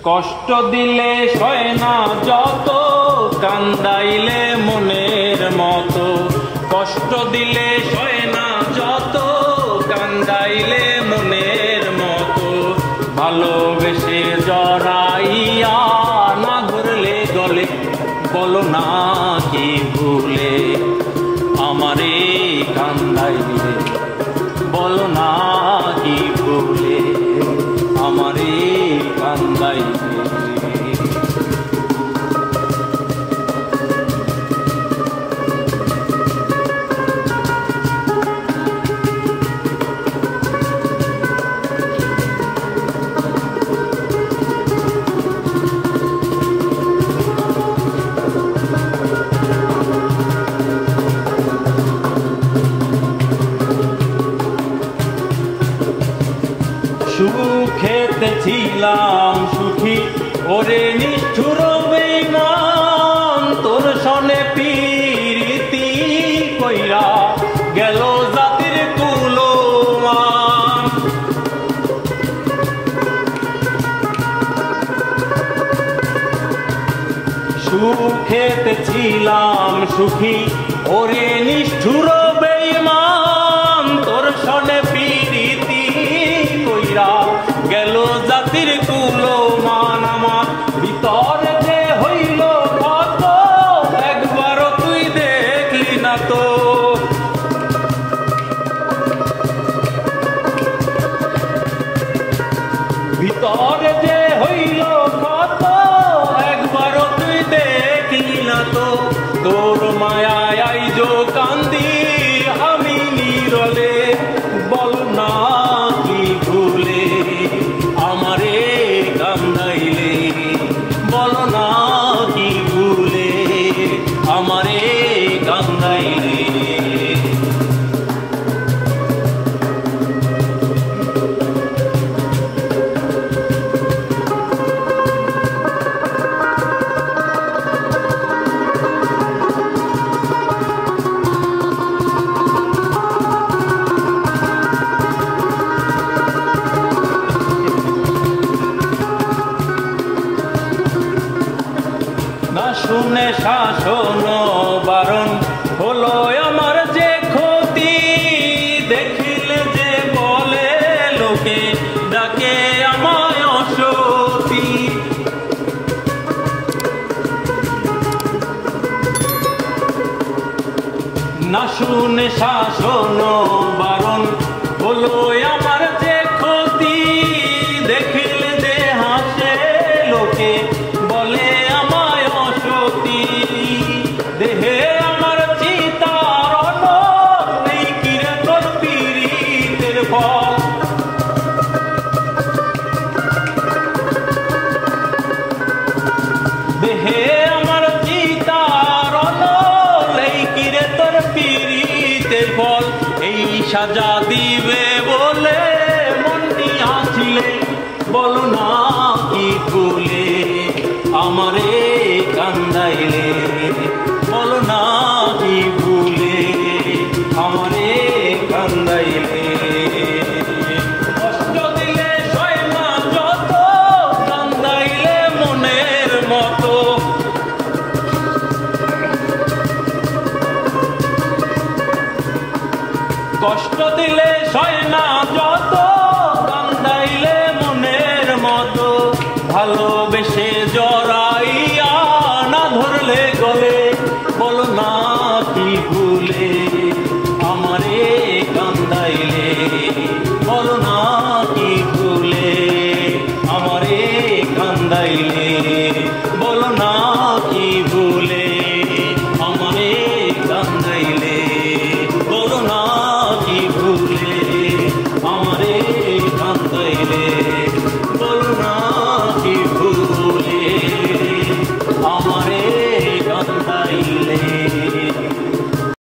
কষ্ট দিলে সয় না যত, কান্দাইলে মনের মতো। কষ্ট দিলে সয় না যত, কান্দাইলে মনের মতো। ভালোবেসে জড়াইয়া না ধরলে গলে, বলো না কি ভুলে আমারে কান্দাইলে, বলো না কি ভুলে আমারে কান্দাইলে। সুখেতে ছিলাম সুখী ওরে নিষ্ঠুর বেঈমান, তোর সনে প্রীতি কইরা গেল জাতির কুলমান। সুখেতে ছিলাম সুখী ওরে নিষ্ঠুর বেঈমান, তোর সনে প্রীতি কইরা গেল জাতির কুলমান। আমার ভিতরে যে হইল কত, একবারও তুই দেখলি না তো। ভিতরে যে হইল কত, একবারও তুই দেখলি না তো। তোর মায়ায় আইজো কান্দি আমি নীরলে, বল না কি ভুলে আমারে কান্দাইলে, বলো না কি ভুলে আমারে কান্দাইলে। না শুনে শাসন বারণ হলো আমার যে ক্ষতি, দেখিলে যে বলে লোকে ডাকে আমায় অসতী। না শুনে শাসন বারণ হলো আমার যে ক্ষতি, দেখিলে যে হাসে লোকে বলে আমায় অসতী। দেহে আমার চিতার অনর নেই কিরে তোর পীড়িতের ফল। দেহে আমার চিতার অনর নেই কিরে তোর পীড়িতের ফল। এই সাজা দিবে বলে মন নিয়াছিলে, বলো না কি ভুলে আমারে কান্দাইলে, বলো না কি ভুলে আমারে কান্দাইলে। কষ্ট দিলে সয় না যত, কান্দাইলে মনের মতো। কষ্ট দিলে সয় না যত, কান্দাইলে মনের মতো। ভালোবেসে